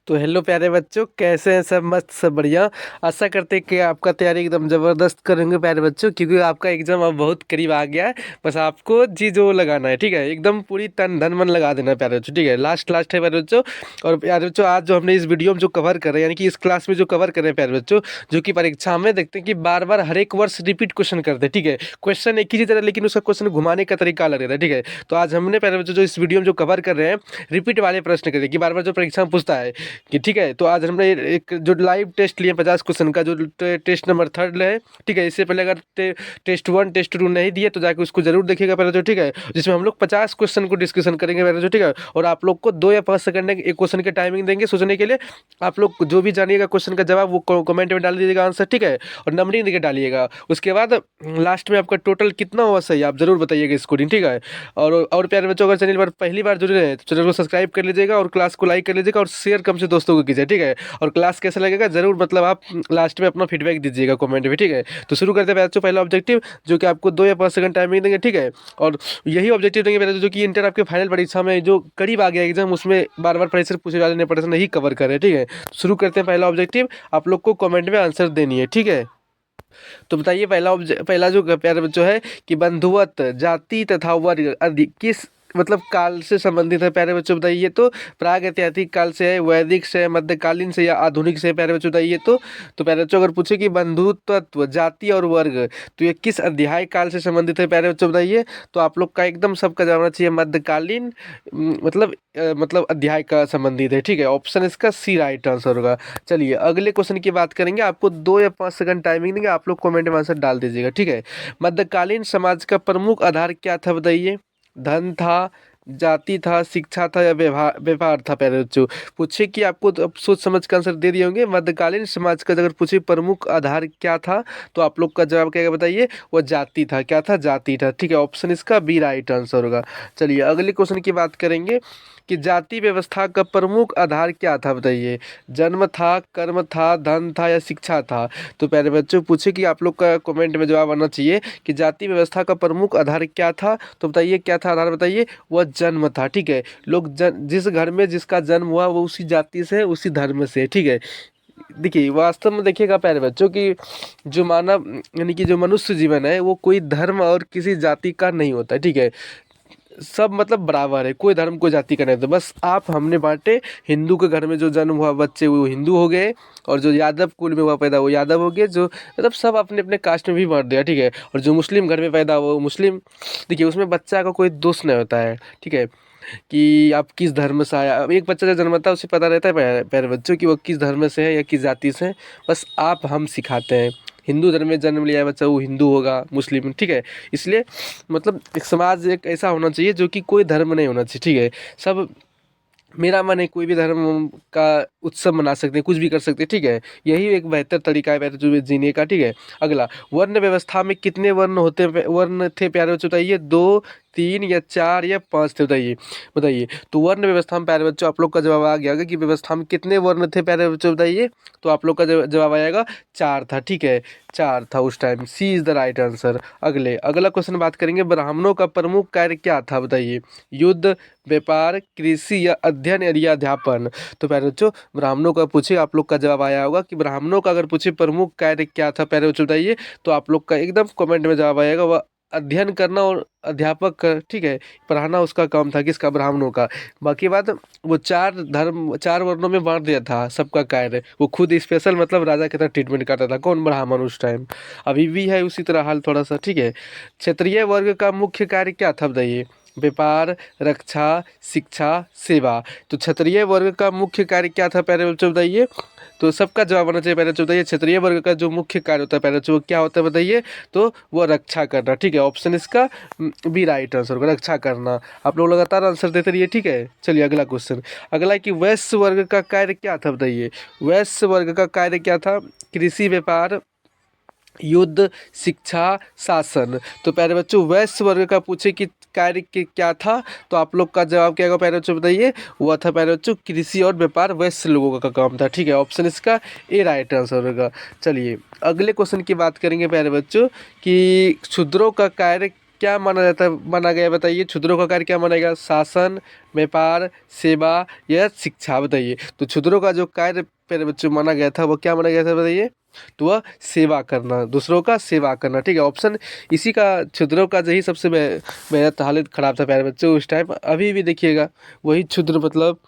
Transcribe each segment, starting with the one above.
तो हेलो प्यारे बच्चों, कैसे हैं सब? मस्त, सब बढ़िया। आशा करते हैं कि आपका तैयारी एकदम ज़बरदस्त करेंगे प्यारे बच्चों, क्योंकि आपका एग्ज़ाम अब बहुत करीब आ गया है। बस आपको जी जो लगाना है, ठीक है, एकदम पूरी तन धन मन लगा देना है प्यारे बच्चों, ठीक है। लास्ट लास्ट है प्यारे बच्चों। और प्यारे बच्चों, आज जो हमने इस वीडियो में जो कवर कर रहे हैं, यानी कि इस क्लास में जो कवर कर रहे हैं प्यारे बच्चों, जो कि परीक्षा में देखते हैं कि बार बार हर एक वर्ष रिपीट क्वेश्चन करते हैं, ठीक है। क्वेश्चन एक ही तरह, लेकिन उसका क्वेश्चन घुमाने का तरीका अलग रहता है, ठीक है। तो आज हमने प्यारे बच्चों जो इस वीडियो में जो कवर कर रहे हैं, रिपीट वाले प्रश्न करते हैं कि बार बार जो परीक्षा में पूछता है कि, ठीक है। तो आज हमने एक जो लाइव टेस्ट लिए 50 क्वेश्चन का, जो टेस्ट नंबर 3 है, ठीक है। इससे पहले अगर टेस्ट 1 टेस्ट 2 नहीं दिए तो जाके उसको जरूर देखिएगा पहले, जो ठीक है, जिसमें हम लोग 50 क्वेश्चन को डिस्कशन करेंगे पहले, जो ठीक है। और आप लोग को 2 या 5 सेकंड एक क्वेश्चन के टाइमिंग देंगे सोचने के लिए। आप लोग जो भी जानिएगा क्वेश्चन का जवाब वो कमेंट में डाल दीजिएगा आंसर, ठीक है। और नंबरिंग देके डालिएगा। उसके बाद लास्ट में आपका टोटल कितना हुआ सही आप जरूर बताइएगा स्कोरिंग, ठीक है। और प्यारे बच्चों, अगर चैनल पर पहली बार जुड़े हैं तो चैनल को सब्सक्राइब कर लीजिएगा और क्लास को लाइक कर लीजिएगा और शेयर कम से दोस्तों को कीजिए, ठीक है। और क्लास कैसा लगेगा जरूर मतलब आप लास्ट में अपना फीडबैक दीजिएगा कमेंट में, ठीक है। तो शुरू करते हैं बच्चों पहला ऑब्जेक्टिव, जो कि आपको 2 या 5 सेकंड टाइमिंग देंगे, ठीक है। और यही ऑब्जेक्टिव देंगे पहले, जो कि इंटर आपके फाइनल परीक्षा में जो करीब आ गया एग्जाम, उसमें बार बार प्रेशर पूछे जाने प्रश्न नहीं कवर करें, ठीक है। शुरू करते हैं पहला ऑब्जेक्टिव, आप लोग को कमेंट में आंसर देनी है, ठीक है। तो बताइए पहला जो प्यारे बच्चों है कि बंधुत्व जाति तथा वर्ग किस मतलब काल से संबंधित है प्यारे बच्चों, बताइए। तो प्राग ऐतिहासिक काल से है, वैदिक से है, मध्यकालीन से या आधुनिक से है प्यारे बच्चों, बताइए। तो प्यारे बच्चों, अगर पूछे कि बंधुत्व जाति और वर्ग, तो ये किस अध्याय काल से संबंधित है प्यारे बच्चों, बताइए। तो आप लोग का एकदम सबका जवाब होना चाहिए मध्यकालीन, मतलब अध्याय का संबंधित है, ठीक है। ऑप्शन इसका सी राइट आंसर होगा। चलिए अगले क्वेश्चन की बात करेंगे, आपको 2 या 5 सेकंड टाइमिंग देंगे, आप लोग कमेंट में आंसर डाल दीजिएगा, ठीक है। मध्यकालीन समाज का प्रमुख आधार क्या था, बताइए। धन था, जाति था, शिक्षा था या व्यवहार व्यापार था प्यारे बच्चों। पूछे कि आपको तो अब सोच समझ कर आंसर दे दिए होंगे। मध्यकालीन समाज का अगर पूछे प्रमुख आधार क्या था, तो आप लोग का जवाब क्या है बताइए। वो जाति था। क्या था? जाति था, ठीक है। ऑप्शन इसका बी राइट आंसर होगा। चलिए अगले क्वेश्चन की बात करेंगे कि जाति व्यवस्था का प्रमुख आधार क्या था, बताइए। जन्म था, कर्म था, धन था या शिक्षा था। तो प्यारे बच्चों, पूछे कि आप लोग का कमेंट में जवाब आना चाहिए कि जाति व्यवस्था का प्रमुख आधार क्या था। तो बताइए क्या था आधार, बताइए। वह जन्म था, ठीक है। लोग जिस घर में जिसका जन्म हुआ वो उसी जाति से उसी धर्म से, ठीक है। देखिए वास्तव में देखिएगा प्यारे बच्चों कि जो मानव यानी कि जो मनुष्य जीवन है वो कोई धर्म और किसी जाति का नहीं होता है, ठीक है। सब मतलब बराबर है, कोई धर्म कोई जाति का नहीं होता। बस आप हमने बांटे, हिंदू के घर में जो जन्म हुआ बच्चे वो हिंदू हो गए, और जो यादव कुल में हुआ पैदा वो यादव हो गए, जो मतलब सब अपने अपने कास्ट में भी बांट दिया, ठीक है। और जो मुस्लिम घर में पैदा हुआ वो मुस्लिम। देखिए उसमें बच्चा का कोई दोष नहीं होता है, ठीक है, कि आप किस धर्म से आया। अब एक बच्चा जब जन्मता है उसे पता रहता है प्यारे बच्चों कि वो किस धर्म से है या किस जाति से है। बस आप हम सिखाते हैं। हिंदू धर्म में जन्म लिया है बच्चा, वो हिंदू होगा, मुस्लिम, ठीक है। इसलिए मतलब एक समाज एक ऐसा होना चाहिए जो कि कोई धर्म नहीं होना चाहिए, ठीक है। सब मेरा मन है, कोई भी धर्म का उत्सव मना सकते हैं, कुछ भी कर सकते हैं, ठीक है। यही एक बेहतर तरीका है बेहतर जो जीने का, ठीक है। अगला, वर्ण व्यवस्था में कितने वर्ण थे प्यारे बच्चों, बताइए। 2, 3 या 4 या 5 थे, बताइए। बताइए तो वर्ण व्यवस्था में प्यारे बच्चों आप लोग का जवाब आ गया होगा कि व्यवस्था में कितने वर्ण थे प्यारे बच्चों, बताइए। तो आप लोग का जवाब आएगा 4 था, ठीक है। 4 था उस time, C is the right answer. अगला क्वेश्चन बात करेंगे, ब्राह्मणों का प्रमुख कार्य क्या था, बताइए। युद्ध, व्यापार, कृषि या अध्ययन या अध्यापन। तो प्यारे बच्चों, ब्राह्मणों का पूछे आप लोग का जवाब आया होगा कि ब्राह्मणों का अगर पूछे प्रमुख कार्य क्या था प्यारे बच्चों, बताइए। तो आप लोग का एकदम कमेंट में जवाब आएगा वह अध्ययन करना और अध्यापक का, ठीक है, पढ़ाना उसका काम था, किसका? ब्राह्मणों का। बाकी बात, वो 4 वर्णों में बांट दिया था सबका कार्य। वो खुद स्पेशल मतलब राजा के तरह ट्रीटमेंट करता था, कौन? ब्राह्मण उस टाइम। अभी भी है उसी तरह हाल थोड़ा सा, ठीक है। क्षत्रिय वर्ग का मुख्य कार्य क्या था, बताइए। व्यापार, रक्षा, शिक्षा, सेवा। तो क्षत्रिय वर्ग का मुख्य कार्य क्या था प्यारे बच्चों, बताइए। तो सबका जवाब आना चाहिए पहले, बताइए। क्षत्रिय वर्ग का जो मुख्य कार्य होता है पहले वो क्या होता है, बताइए। तो वो रक्षा करना, ठीक है। ऑप्शन इसका बी राइट आंसर होगा, रक्षा करना। आप लोग लगातार आंसर देते रहिए, ठीक है। चलिए अगला क्वेश्चन। अगला है कि वैश्य वर्ग का कार्य क्या था, बताइए। वैश्य वर्ग का कार्य क्या था? कृषि, व्यापार, युद्ध, शिक्षा, शासन। तो प्यारे बच्चों, वैश्य वर्ग का पूछे कि कार्य क्या था, तो आप लोग का जवाब क्या होगा प्यारे बच्चों, बताइए। वह था प्यारे बच्चों कृषि और व्यापार, वैश्य लोगों का काम था, ठीक है। ऑप्शन इसका ए राइट आंसर होगा। चलिए अगले क्वेश्चन की बात करेंगे प्यारे बच्चों कि शूद्रों का कार्य क्या माना गया बताइए। क्षुद्रों का कार्य क्या माना गया? शासन, व्यापार, सेवा या शिक्षा। बताइए तो क्षुद्रों का जो कार्य प्यारे बच्चों माना गया था वो क्या माना गया था बताइए? तो वह सेवा करना, दूसरों का सेवा करना। ठीक है, ऑप्शन इसी का, क्षुद्रों का यही सबसे बेहद हालत ख़राब था प्यारे बच्चों उस टाइम। अभी भी देखिएगा वही क्षुद्र मतलब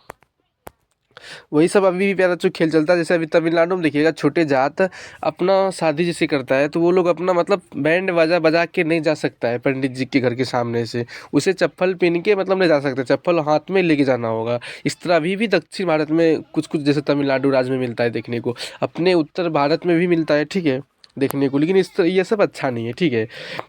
वही सब अभी भी प्यारा जो खेल चलता है। जैसे अभी तमिलनाडु में देखिएगा छोटे जात अपना शादी जैसे करता है तो वो लोग अपना मतलब बैंड बाजा बजा के नहीं जा सकता है पंडित जी के घर के सामने से, उसे चप्पल पहन के मतलब नहीं जा सकते, चप्पल हाथ में लेके जाना होगा। इस तरह अभी भी दक्षिण भारत में कुछ कुछ जैसे तमिलनाडु राज्य में मिलता है देखने को, अपने उत्तर भारत में भी मिलता है, ठीक है, देखने को। लेकिन इस ये सब अच्छा नहीं है, ठीक है।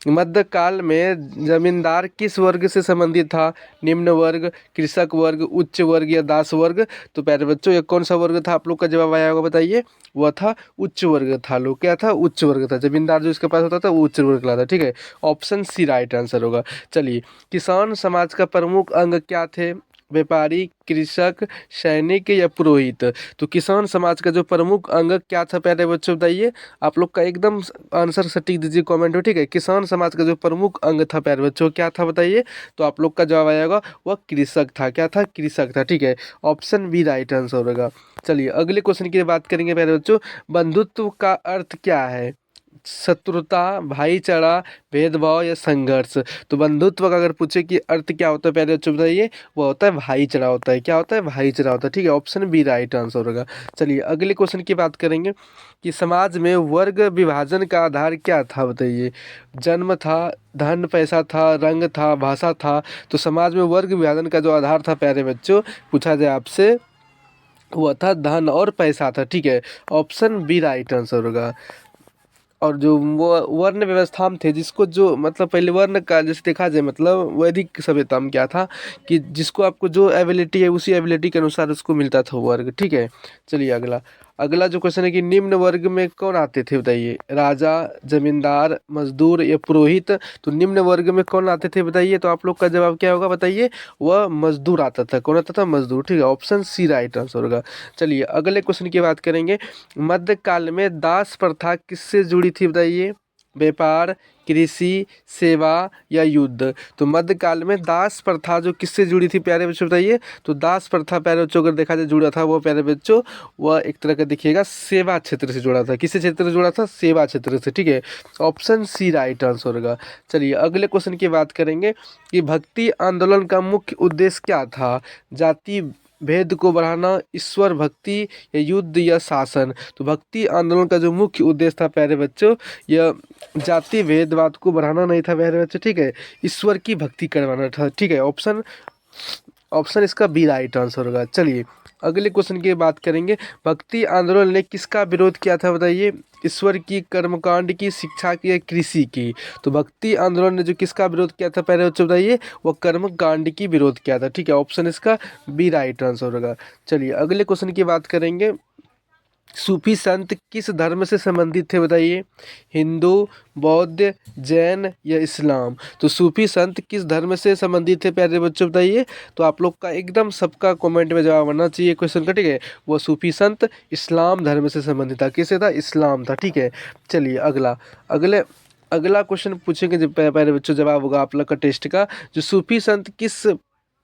मध्यकाल में जमींदार किस वर्ग से संबंधित था? निम्न वर्ग, कृषक वर्ग, उच्च वर्ग या दास वर्ग। तो प्यारे बच्चों ये कौन सा वर्ग था? आप लोग का जवाब आया होगा बताइए। वह था उच्च वर्ग था। लोग क्या था? उच्च वर्ग था। जमींदार जो इसके पास होता था वो उच्च वर्ग का था, ठीक है। ऑप्शन सी राइट आंसर होगा। चलिए, किसान समाज का प्रमुख अंग क्या थे? व्यापारी, कृषक, सैनिक या पुरोहित। तो किसान समाज का जो प्रमुख अंग क्या था प्यारे बच्चों बताइए। आप लोग का एकदम आंसर सटीक दीजिए कमेंट में, ठीक है। किसान समाज का जो प्रमुख अंग था प्यारे बच्चों क्या था बताइए। तो आप लोग का जवाब आएगा वह कृषक था। क्या था? कृषक था, ठीक है। ऑप्शन बी राइट आंसर होगा। चलिए अगले क्वेश्चन की बात करेंगे प्यारे बच्चों। बंधुत्व का अर्थ क्या है? शत्रुता, भाईचारा, भेदभाव या संघर्ष। तो बंधुत्व का अगर पूछे कि अर्थ क्या होता है प्यारे बच्चों बताइए, वो होता है भाईचारा होता है। क्या होता है? भाईचारा होता है, ठीक है। ऑप्शन बी राइट आंसर होगा। चलिए अगले क्वेश्चन की बात करेंगे कि समाज में वर्ग विभाजन का आधार क्या था बताइए। जन्म था, धन पैसा था, रंग था, भाषा था। तो समाज में वर्ग विभाजन का जो आधार था प्यारे बच्चों, पूछा जाए आपसे, वो था धन और पैसा था, ठीक है। ऑप्शन बी राइट आंसर होगा। और जो वो वर्ण व्यवस्था में थे, जिसको जो मतलब पहले वर्ण का जैसे देखा जाए मतलब वैदिक सभ्यता में क्या था कि जिसको आपको जो एबिलिटी है उसी एबिलिटी के अनुसार उसको मिलता था वर्ग, ठीक है। चलिए अगला अगला जो क्वेश्चन है कि निम्न वर्ग में कौन आते थे बताइए। राजा, जमींदार, मजदूर या पुरोहित। तो निम्न वर्ग में कौन आते थे बताइए। तो आप लोग का जवाब क्या होगा बताइए। वह मजदूर आता था। कौन आता था? मजदूर, ठीक है। ऑप्शन सी राइट आंसर होगा। चलिए अगले क्वेश्चन की बात करेंगे। मध्यकाल में दास प्रथा किससे जुड़ी थी बताइए। व्यापार, कृषि, सेवा या युद्ध। तो मध्यकाल में दास प्रथा जो किससे जुड़ी थी प्यारे बच्चों बताइए। तो दास प्रथा प्यारे बच्चों अगर देखा जाए जुड़ा था वो प्यारे बच्चों, वह एक तरह का देखिएगा सेवा क्षेत्र से जुड़ा था। किससे क्षेत्र से जुड़ा था? सेवा क्षेत्र से, ठीक है। ऑप्शन सी राइट आंसर होगा। चलिए अगले क्वेश्चन की बात करेंगे कि भक्ति आंदोलन का मुख्य उद्देश्य क्या था। जाति भेद को बढ़ाना, ईश्वर भक्ति या युद्ध या शासन। तो भक्ति आंदोलन का जो मुख्य उद्देश्य था प्यारे बच्चों, यह जाति भेदभाव को बढ़ाना नहीं था प्यारे बच्चों, ठीक है। ईश्वर की भक्ति करवाना था, ठीक है। ऑप्शन ऑप्शन इसका बी राइट आंसर होगा। चलिए अगले क्वेश्चन की बात करेंगे। भक्ति आंदोलन ने किसका विरोध किया था बताइए। ईश्वर की, कर्मकांड की, शिक्षा की या कृषि की। तो भक्ति आंदोलन ने जो किसका विरोध किया था पहले बच्चों बताइए। वो कर्मकांड की विरोध किया था, ठीक है। ऑप्शन इसका बी राइट आंसर होगा। चलिए अगले क्वेश्चन की बात करेंगे। सूफी संत किस धर्म से संबंधित थे बताइए। हिंदू, बौद्ध, जैन या इस्लाम। तो सूफी संत किस धर्म से संबंधित थे प्यारे बच्चों बताइए। तो आप लोग का एकदम सबका कमेंट में जवाब आना चाहिए क्वेश्चन का, ठीक है। वो सूफी संत इस्लाम धर्म से संबंधित था। किससे था? इस्लाम था, ठीक है। चलिए अगले अगला क्वेश्चन पूछेंगे जब प्यारे बच्चों जवाब होगा आप लोग का टेस्ट का। जो सूफी संत किस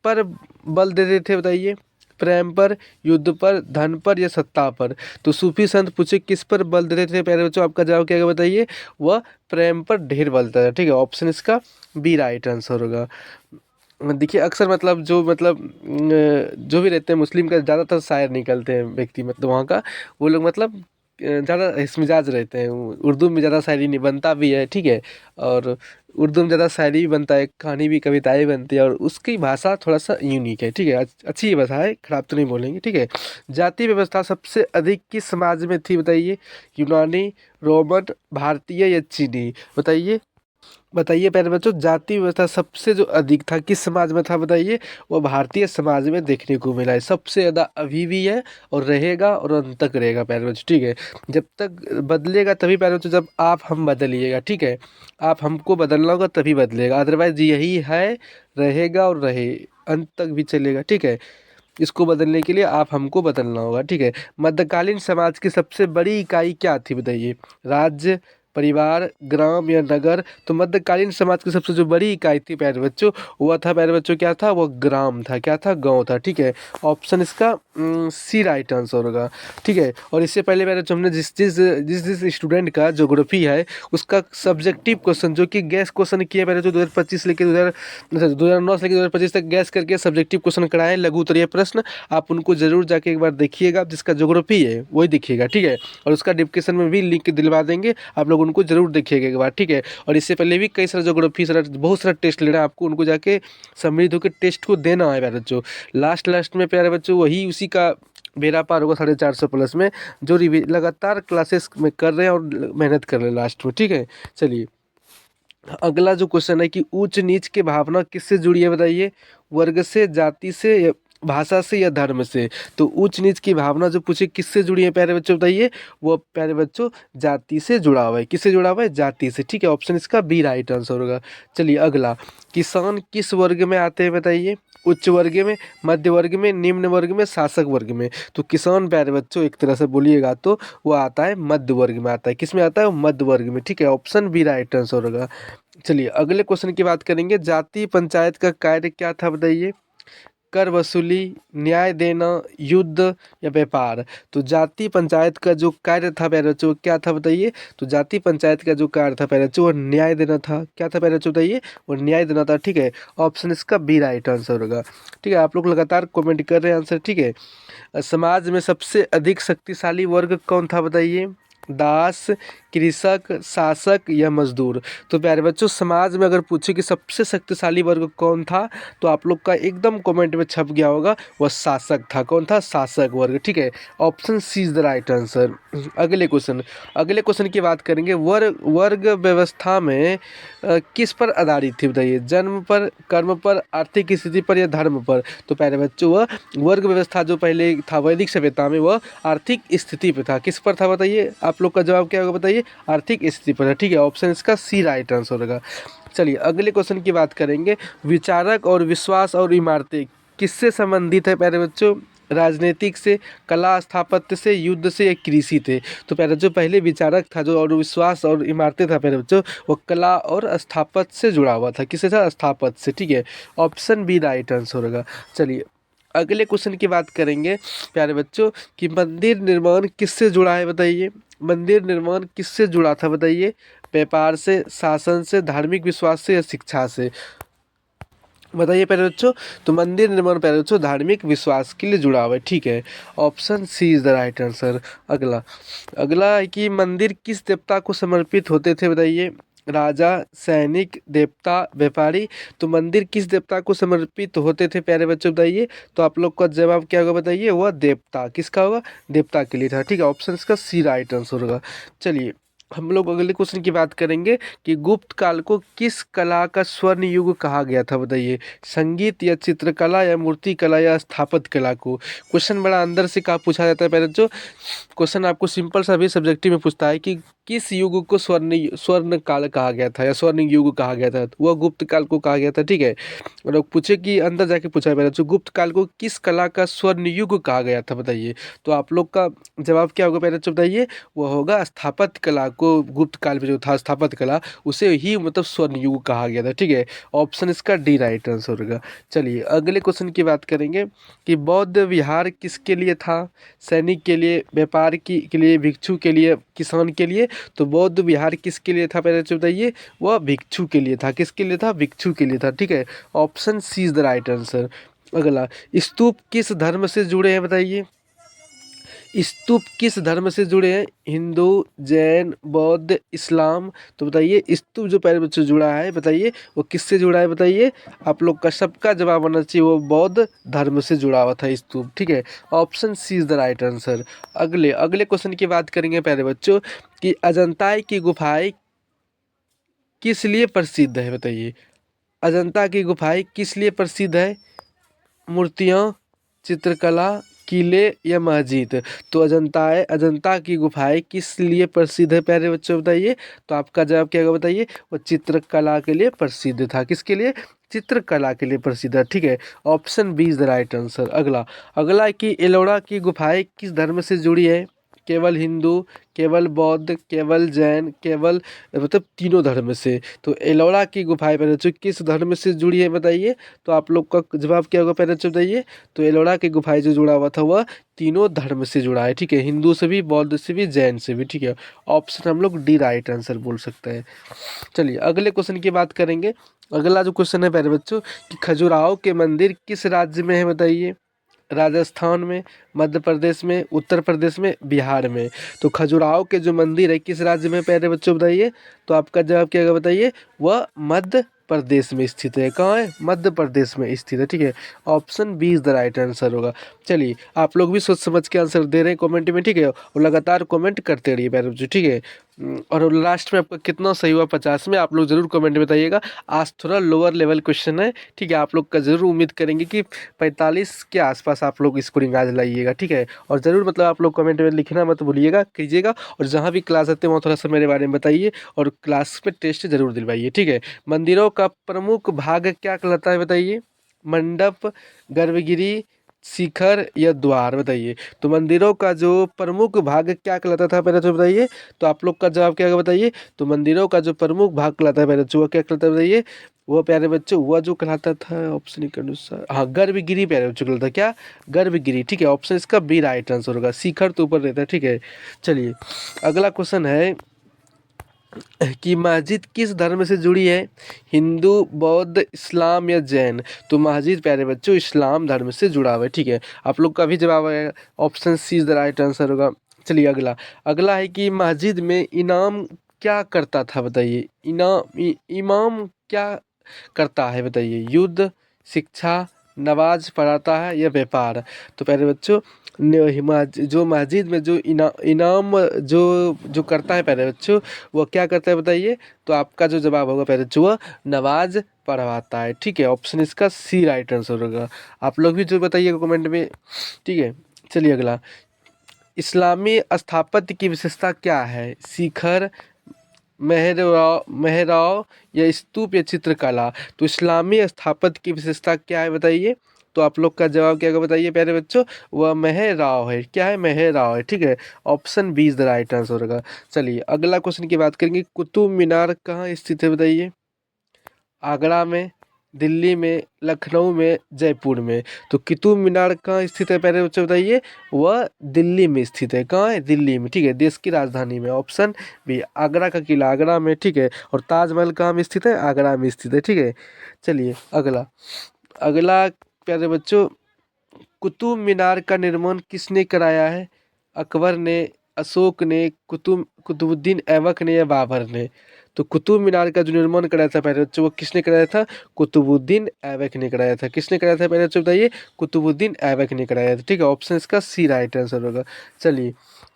पर बल देते थे बताइए। प्रेम पर, युद्ध पर, धन पर या सत्ता पर। तो सूफी संत पूछे किस पर बल देते थे प्यारे बच्चों, आपका जवाब क्या होगा बताइए। वह प्रेम पर ढेर बल देता था, ठीक है। ऑप्शन इसका बी राइट आंसर होगा। देखिए अक्सर मतलब जो मतलब जो भी रहते हैं मुस्लिम का ज़्यादातर शायर निकलते हैं व्यक्ति, मतलब वहाँ का वो लोग मतलब ज़्यादा इसमिजाज रहते हैं। उर्दू में ज़्यादा शायरी नहीं बनता भी है, ठीक है। और उर्दू में ज़्यादा शायरी भी बनता है, कहानी भी, कविताएँ बनती है, और उसकी भाषा थोड़ा सा यूनिक है, ठीक है। अच्छी भाषा है, खराब तो नहीं बोलेंगे, ठीक है। जाति व्यवस्था सबसे अधिक किस समाज में थी बताइए। यूनानी, रोमन, भारतीय या चीनी। बताइए बताइए प्यारे बच्चों, जाति व्यवस्था सबसे जो अधिक था किस समाज में था बताइए। वो भारतीय समाज में देखने को मिला है। सबसे ज़्यादा अभी भी है और रहेगा और अंत तक रहेगा प्यारे बच्चों, ठीक है। जब तक बदलेगा तभी प्यारे बच्चों, जब आप हम बदलिएगा, ठीक है। आप हमको बदलना होगा तभी बदलेगा, अदरवाइज यही है, रहेगा और रहे अंत तक भी चलेगा, ठीक है। इसको बदलने के लिए आप हमको बदलना होगा, ठीक है। मध्यकालीन समाज की सबसे बड़ी इकाई क्या थी बताइए। राज्य, परिवार, ग्राम या नगर। तो मध्यकालीन समाज की सबसे जो बड़ी इकाई थी प्यारे बच्चों, वह था प्यारे बच्चों क्या था, वो ग्राम था। क्या था, गांव था। ठीक है, ऑप्शन इसका सी राइट आंसर होगा। ठीक है, और इससे पहले प्यारे बच्चों हमने जिस स्टूडेंट का ज्योग्राफी है उसका सब्जेक्टिव क्वेश्चन जो कि गैस क्वेश्चन किए प्यारे बच्चों 2025 लेके 2009 से लेकर 2025 तक गैस करके सब्जेक्टिव क्वेश्चन कराए, लघु उत्तरीय प्रश्न। आप उनको जरूर जाके एक बार देखिएगा, जिसका ज्योग्राफी है वही देखिएगा। ठीक है, और उसका डिस्क्रिप्शन में भी लिंक दिलवा देंगे, आप लोग उनको जरूर देखिएगा एक बार। ठीक है, और इससे पहले भी कई सारे ज्योग्राफी सारा बहुत सारा टेस्ट लेना है आपको, उनको जाके सम्मिलित होकर टेस्ट को देना है प्यारे बच्चों। लास्ट में प्यारे बच्चों वही उसी का बेड़ा पार होगा 450 प्लस में, जो लगातार क्लासेस में कर रहे हैं और मेहनत कर रहे हैं लास्ट में। ठीक है, चलिए अगला जो क्वेश्चन है कि ऊंच नीच की भावना किससे जुड़ी है बताइए। वर्ग से, जाति से, या भाषा से, या धर्म से। तो ऊंच नीच की भावना जो पूछे किससे जुड़ी है प्यारे बच्चों बताइए, वो प्यारे बच्चों जाति से जुड़ा हुआ है। किससे जुड़ा हुआ है, जाति से। ठीक है, ऑप्शन इसका बी राइट आंसर होगा। चलिए अगला, किसान किस वर्ग में आते हैं बताइए। उच्च वर्ग में, मध्य वर्ग में, निम्न वर्ग में, शासक वर्ग में। तो किसान प्यारे बच्चों एक तरह से बोलिएगा तो वो आता है मध्य वर्ग में आता है। किस में आता है, मध्य वर्ग में। ठीक है, ऑप्शन बी राइट आंसर होगा। चलिए अगले क्वेश्चन की बात करेंगे, जाति पंचायत का कार्य क्या था बताइए। कर वसूली, न्याय देना, युद्ध, या व्यापार। तो जाति पंचायत का जो कार्य था प्यारे बच्चों क्या था बताइए। तो जाति पंचायत का जो कार्य था प्यारे बच्चों वो न्याय देना था। क्या था प्यारे बच्चों बताइए, वो न्याय देना था। ठीक है, ऑप्शन इसका बी राइट आंसर होगा। ठीक है, आप लोग लगातार कमेंट कर रहे हैं आंसर। ठीक है, समाज में सबसे अधिक शक्तिशाली वर्ग कौन था बताइए। दास, कृषक, शासक, या मजदूर। तो प्यारे बच्चों समाज में अगर पूछे कि सबसे शक्तिशाली वर्ग कौन था, तो आप लोग का एकदम कमेंट में छप गया होगा वह शासक था। कौन था, शासक वर्ग। ठीक है, option C is the right answer. अगले क्वेश्चन की बात करेंगे, वर्ग व्यवस्था में किस पर आधारित थी बताइए। जन्म पर, कर्म पर, आर्थिक स्थिति पर, या धर्म पर। तो प्यारे बच्चों वह वर्ग व्यवस्था जो पहले था वैदिक सभ्यता में, वह आर्थिक स्थिति पे था। किस पर था बताइए, आप लोग का जवाब क्या होगा बताइए, आर्थिक स्थिति पर है। ठीक है, ऑप्शन इसका सी राइट आंसर होगा। चलिए अगले क्वेश्चन की बात करेंगे, विचारक और विश्वास और इमारतें किससे संबंधित है प्यारे बच्चों। राजनीतिक से, कला स्थापत्य से, युद्ध से, या कृषि थे। तो प्यारे बच्चों पहले विचारक था जो, और विश्वास और इमारतें था प्यारे बच्चों, वो कला और स्थापत्य से जुड़ा हुआ था। किससे था, स्थापत्य से। ठीक है, ऑप्शन बी राइट आंसर होगा। चलिए अगले क्वेश्चन की बात करेंगे प्यारे बच्चों कि मंदिर निर्माण किससे जुड़ा है बताइए। मंदिर निर्माण किससे जुड़ा था बताइए। व्यापार से, शासन से, धार्मिक विश्वास से, या शिक्षा से। बताइए प्यारे बच्चों। तो मंदिर निर्माण प्यारे बच्चों धार्मिक विश्वास के लिए जुड़ा हुआ है। ठीक है, option C is the right answer. अगला अगला है कि मंदिर किस देवता को समर्पित होते थे बताइए। राजा, सैनिक, देवता, व्यापारी। तो मंदिर किस देवता को समर्पित होते थे प्यारे बच्चों बताइए। तो आप लोग का जवाब क्या होगा बताइए, वह देवता। किसका होगा, देवता के लिए था। ठीक है, ऑप्शन इसका सी राइट आंसर होगा। चलिए हम लोग अगले क्वेश्चन की बात करेंगे कि गुप्त काल को किस कला का स्वर्ण युग कहा गया था बताइए। संगीत, या चित्रकला, या मूर्ति कला, या स्थापत्य कला को। क्वेश्चन बड़ा अंदर से कहा पूछा जाता है पहले जो क्वेश्चन आपको सिंपल सा भी सब्जेक्टिव में पूछता है कि किस युग को स्वर्ण काल कहा गया था या स्वर्ण युग कहा गया था, तो वह गुप्त काल को कहा गया था। ठीक है, और पूछे कि अंदर जाके पूछा है पहले जो गुप्त काल को किस कला का स्वर्ण युग कहा गया था बताइए। तो आप लोग का जवाब क्या होगा पहले बताइए, वो होगा स्थापत्य कला को। गुप्त काल में जो था स्थापत्य कला, उसे ही मतलब स्वर्ण युग कहा गया था। ठीक है, ऑप्शन इसका डी राइट आंसर होगा। चलिए अगले क्वेश्चन की बात करेंगे कि बौद्ध विहार किसके लिए था। सैनिक के लिए, व्यापार के लिए, भिक्षु के लिए, किसान के लिए। तो बौद्ध विहार किसके लिए था पहले बताइए, वह भिक्षु के लिए था। किसके लिए था, भिक्षु के लिए था। ठीक है, option C is the right answer. अगला, स्तूप किस धर्म से जुड़े हैं बताइए। स्तूप किस धर्म से जुड़े हैं, हिंदू, जैन, बौद्ध, इस्लाम। तो बताइए स्तूप जो पहले बच्चों जुड़ा है बताइए वो किससे जुड़ा है बताइए। आप लोग का सबका जवाब आना चाहिए, वो बौद्ध धर्म से जुड़ा हुआ था स्तूप। ठीक है, option C is the right answer. अगले अगले क्वेश्चन की बात करेंगे प्यारे बच्चों कि अजंता की गुफाएं किस लिए प्रसिद्ध है बताइए। अजंता की गुफाएं किस लिए प्रसिद्ध है। मूर्तियाँ, चित्रकला, किले, या मस्जिद। तो अजंता की गुफाएं किस लिए प्रसिद्ध है प्यारे बच्चों बताइए। तो आपका जवाब क्या होगा बताइए, वो चित्रकला के लिए प्रसिद्ध था। किसके लिए, चित्रकला के लिए प्रसिद्ध है। ठीक है, option B is the right answer. अगला अगला है कि एलोरा की गुफाएं किस धर्म से जुड़ी है। केवल हिंदू, केवल बौद्ध, केवल जैन, केवल मतलब तीनों धर्म से। तो एलोरा की गुफाएं पहले बच्चों किस धर्म से जुड़ी है बताइए? तो आप लोग का जवाब क्या होगा पहले बच्चों बताइए? तो एलोरा की गुफाएं जो जुड़ा हुआ था वह तीनों धर्म से जुड़ा है, ठीक है, हिंदू से भी, बौद्ध से भी, जैन से भी, ठीक है। ऑप्शन हम लोग डी राइट आंसर बोल सकते हैं। चलिए अगले क्वेश्चन की बात करेंगे। अगला जो क्वेश्चन है प्यारे बच्चों कि खजुराहो के मंदिर किस राज्य में है बताइए? राजस्थान में, मध्य प्रदेश में, उत्तर प्रदेश में, बिहार में। तो खजुराहो के जो मंदिर है किस राज्य में प्यारे बच्चों बताइए? तो आपका जवाब क्या होगा बताइए? वह मध्य प्रदेश में स्थित है। कहाँ है? मध्य प्रदेश में स्थित है, ठीक है। Option B is the right answer होगा। चलिए आप लोग भी सोच समझ के आंसर दे रहे हैं कमेंट में, ठीक है, और लगातार कमेंट करते रहिए प्यारे बच्चों, ठीक है। और लास्ट में आपका कितना सही हुआ 50 में आप लोग जरूर कमेंट में बताइएगा। आज थोड़ा लोअर लेवल क्वेश्चन है, ठीक है, आप लोग का जरूर उम्मीद करेंगे कि 45 के आसपास आप लोग स्कोरिंग आज लाइएगा, ठीक है। और ज़रूर मतलब आप लोग कमेंट में लिखना मत भूलिएगा, कीजिएगा, और जहाँ भी क्लास आते हैं वहाँ थोड़ा सा मेरे बारे में बताइए, और क्लास में टेस्ट जरूर दिलवाइए, ठीक है। मंदिरों का प्रमुख भाग क्या कहलाता है बताइए? मंडप, गर्भगृह, शिखर या द्वार बताइए? तो मंदिरों का जो प्रमुख भाग क्या कहलाता था पहले तो बताइए? तो आप लोग का जवाब क्या होगा बताइए? तो मंदिरों का जो प्रमुख भाग कहलाता है पहले तो वो क्या कहलाता है बताइए? वो प्यारे बच्चों वह जो कहलाता था ऑप्शन के अनुसार, हाँ, गर्भगिरी प्यारे बच्चों कहलाता, क्या? गर्भगिरी, ठीक है। ऑप्शन इसका बी राइट आंसर होगा। शिखर तो ऊपर रहता है, ठीक है। चलिए अगला क्वेश्चन है कि मस्जिद किस धर्म से जुड़ी है? हिंदू, बौद्ध, इस्लाम या जैन? तो मस्जिद प्यारे बच्चों इस्लाम धर्म से जुड़ा हुआ है, ठीक है। आप लोग का भी जवाब है option C is the right answer होगा। चलिए अगला अगला है कि मस्जिद में इमाम क्या करता था बताइए? इमाम क्या करता है बताइए? युद्ध, शिक्षा, नमाज पढ़ाता है या व्यापार? तो प्यारे बच्चों जो मस्जिद में जो इनाम जो जो करता है प्यारे बच्चों वो क्या करता है बताइए? तो आपका जो जवाब होगा प्यारे बच्चों वह नमाज पढ़वाता है, ठीक है। ऑप्शन इसका सी राइट आंसर होगा। आप लोग भी जो बताइएगा कमेंट में, ठीक है। चलिए अगला इस्लामी स्थापत्य की विशेषता क्या है? शिखर, मेहराब या स्तूप या चित्रकला? तो इस्लामी स्थापत्य की विशेषता क्या है बताइए? तो आप लोग का जवाब क्या होगा बताइए प्यारे बच्चों? वह मेहराब है, क्या है? मेहराब है, ठीक है। Option B is the right answer होगा। चलिए अगला क्वेश्चन की बात करेंगे। कुतुब मीनार कहाँ स्थित है बताइए? आगरा में, दिल्ली में, लखनऊ में, जयपुर में? तो कुतुब मीनार कहाँ स्थित है पहले बच्चे बताइए? वह दिल्ली में स्थित है। कहाँ है? दिल्ली में, ठीक है, देश की राजधानी में। ऑप्शन बी आगरा का किला आगरा में, ठीक है। और ताजमहल कहाँ में स्थित है? आगरा में स्थित है, ठीक है। चलिए अगला अगला प्यारे बच्चों कुतुब मीनार का निर्माण किसने कराया है? अकबर ने, अशोक ने, कुतुबुद्दीन ऐबक ने या बाबर ने? तो कुतुब मीनार का जो निर्माण कराया था पहले बच्चों वो किसने कराया था? कुतुबुद्दीन ऐबक ने कराया था। किसने कराया था पहले बच्चों बताइए? कुतुबुद्दीन ऐबक ने कराया था, ठीक है। ऑप्शन इसका सी राइट आंसर होगा। चलिए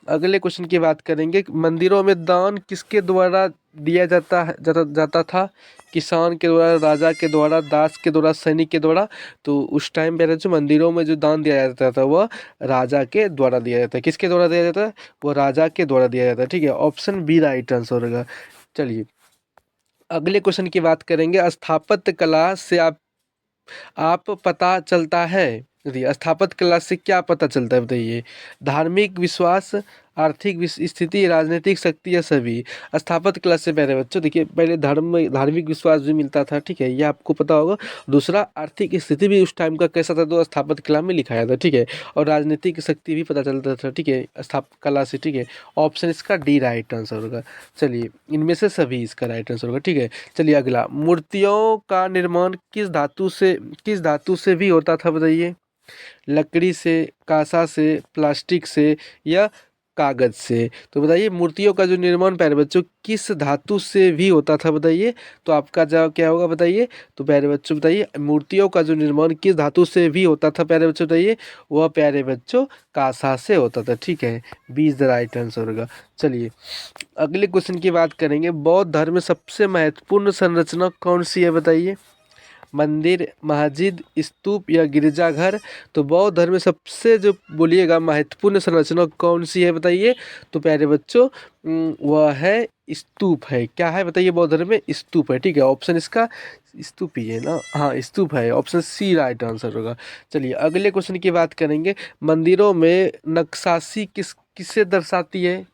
अगले क्वेश्चन की बात करेंगे। मंदिरों में दान किसके द्वारा दिया जाता था? किसान के द्वारा, राजा के द्वारा, दास के द्वारा, सैनिक के द्वारा? तो उस टाइम पे जो मंदिरों में जो दान दिया जाता था वह राजा के द्वारा दिया जाता है। किसके द्वारा दिया जाता है? वो राजा के द्वारा दिया जाता है, ठीक है। ऑप्शन बी राइट आंसर होगा। चलिए अगले क्वेश्चन की बात करेंगे। स्थापत्य कला से आप पता चलता है? यदि स्थापत्य कला से क्या पता चलता है बताइए? धार्मिक विश्वास, आर्थिक स्थिति, राजनीतिक शक्ति या सभी? स्थापत्य कला से पहले बच्चों देखिए पहले धार्मिक विश्वास भी मिलता था, ठीक है, ये आपको पता होगा। दूसरा आर्थिक स्थिति भी उस टाइम का कैसा था तो स्थापत्य कला में लिखाया था, ठीक है। और राजनीतिक शक्ति भी पता चलता था, ठीक है, स्थापत्य कला से, ठीक है। ऑप्शन इसका डी राइट आंसर होगा। चलिए इनमें से सभी इसका राइट आंसर होगा, ठीक है। चलिए अगला मूर्तियों का निर्माण किस धातु से भी होता था बताइए? लकड़ी से, कांसा से, प्लास्टिक से या कागज से? तो बताइए मूर्तियों का जो निर्माण प्यारे बच्चों किस धातु से भी होता था बताइए? तो आपका जवाब क्या होगा बताइए? तो प्यारे बच्चों बताइए मूर्तियों का जो निर्माण किस धातु से भी होता था प्यारे बच्चों बताइए? वह प्यारे बच्चों कांसा से होता था, ठीक है। B is the right answer होगा। चलिए अगले क्वेश्चन की बात करेंगे। बौद्ध धर्म में सबसे महत्वपूर्ण संरचना कौन सी है बताइए? मंदिर, मस्जिद, स्तूप या गिरजाघर? तो बौद्ध धर्म में सबसे जो बोलिएगा महत्वपूर्ण संरचना कौन सी है बताइए? तो प्यारे बच्चों वह है स्तूप है। क्या है बताइए? बौद्ध धर्म में स्तूप है, ठीक है। ऑप्शन इसका स्तूप ही है ना, हाँ स्तूप है। ऑप्शन सी राइट आंसर होगा। चलिए अगले क्वेश्चन की बात करेंगे। मंदिरों में नक्काशी किसे दर्शाती है?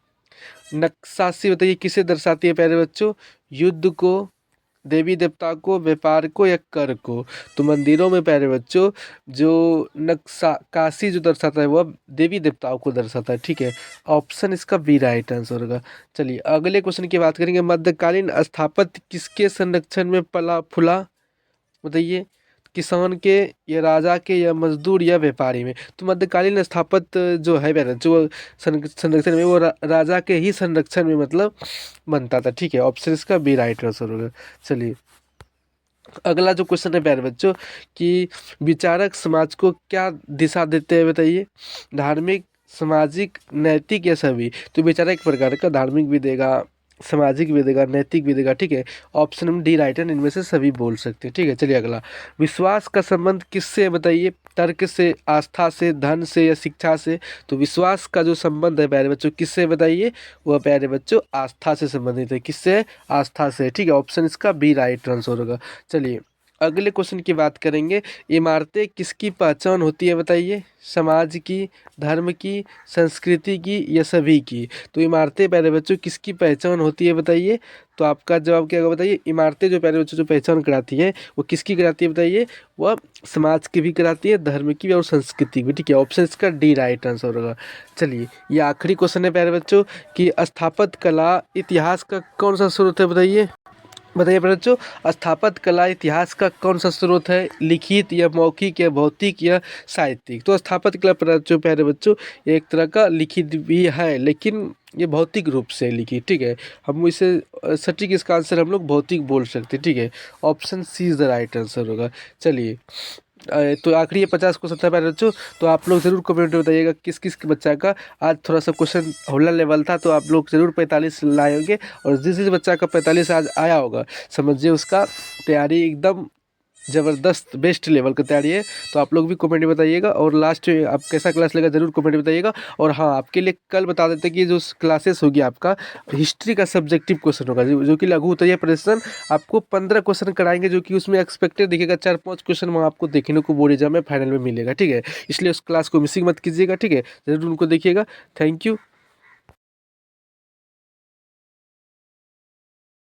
नक्काशी बताइए किसे दर्शाती है प्यारे बच्चों? युद्ध को, देवी देवता को, व्यापार को या कर को? तो मंदिरों में प्यारे बच्चों जो नक्काशी जो दर्शाता है वह देवी देवताओं को दर्शाता है, ठीक है। ऑप्शन इसका बी राइट आंसर होगा। चलिए अगले क्वेश्चन की बात करेंगे। मध्यकालीन स्थापत्य किसके संरक्षण में पला फूला? बताइए, किसान के या राजा के या मजदूर या व्यापारी में? तो मध्यकालीन स्थापत्य जो है प्यारे जो संरक्षण में वो राजा के ही संरक्षण में मतलब बनता था, ठीक है। ऑप्शन इसका बी राइट आंसर होगा। चलिए अगला जो क्वेश्चन है प्यारे बच्चों कि विचारक समाज को क्या दिशा देते हैं? बताइए, धार्मिक, सामाजिक, नैतिक या सभी? तो विचारक एक प्रकार का धार्मिक भी देगा, सामाजिक भी देगा, नैतिक भी देगा, ठीक है। ऑप्शन में डी राइट है, इनमें से सभी बोल सकते हैं, ठीक है। चलिए अगला, विश्वास का संबंध किससे है? बताइए, तर्क से, आस्था से, धन से या शिक्षा से? तो विश्वास का जो संबंध है प्यारे बच्चों किससे बताइए? वह प्यारे बच्चों आस्था से संबंधित है। किससे? आस्था से, ठीक है। ऑप्शन इसका बी राइट आंसर होगा। चलिए अगले क्वेश्चन की बात करेंगे। इमारतें किसकी पहचान होती है? बताइए, समाज की, धर्म की, संस्कृति की या सभी की? तो इमारतें प्यारे बच्चों किसकी पहचान होती है? बताइए। तो आपका जवाब क्या होगा? बताइए, इमारतें जो प्यारे बच्चों जो पहचान कराती है वो किसकी कराती है? बताइए, वह समाज की भी कराती है, धर्म की भी और संस्कृति की भी, ठीक है। ऑप्शन इसका डी राइट आंसर होगा। चलिए ये आखिरी क्वेश्चन है प्यारे बच्चों कि स्थापत्य कला इतिहास का कौन सा स्रोत है? बताइए बताइए बच्चों, स्थापत्य कला इतिहास का कौन सा स्रोत है? लिखित या मौखिक या भौतिक या साहित्यिक? तो स्थापत्य कला जो प्यारे बच्चों एक तरह का लिखित भी है, लेकिन ये भौतिक रूप से लिखी, ठीक है। हम इसे सटीक इसका आंसर हम लोग भौतिक बोल सकते हैं, ठीक है। Option C is the right answer होगा। चलिए तो आखिरी ये 50 क्वेश्चन था प्यारे बच्चों। तो आप लोग ज़रूर कमेंट में बताइएगा किस किस बच्चा का आज थोड़ा सा क्वेश्चन होला लेवल था, तो आप लोग ज़रूर 45 लाए होंगे। और जिस जिस बच्चा का 45 आज आया होगा समझिए उसका तैयारी एकदम ज़बरदस्त बेस्ट लेवल का तैयारी है। तो आप लोग भी कमेंट में बताइएगा और लास्ट में आप कैसा क्लास लेगा ज़रूर कमेंट में बताइएगा। और हाँ, आपके लिए कल बता देते हैं कि जो क्लासेस होगी आपका हिस्ट्री का सब्जेक्टिव क्वेश्चन होगा जो कि लघु उत्तरीय प्रश्न आपको 15 क्वेश्चन कराएंगे, जो कि उसमें एक्सपेक्टेड दिखेगा 4-5 क्वेश्चन वहाँ आपको देखने को बोर्ड एग्जाम में फाइनल में मिलेगा, ठीक है। इसलिए उस क्लास को मिसिंग मत कीजिएगा, ठीक है। ज़रूर उनको देखिएगा। Thank you.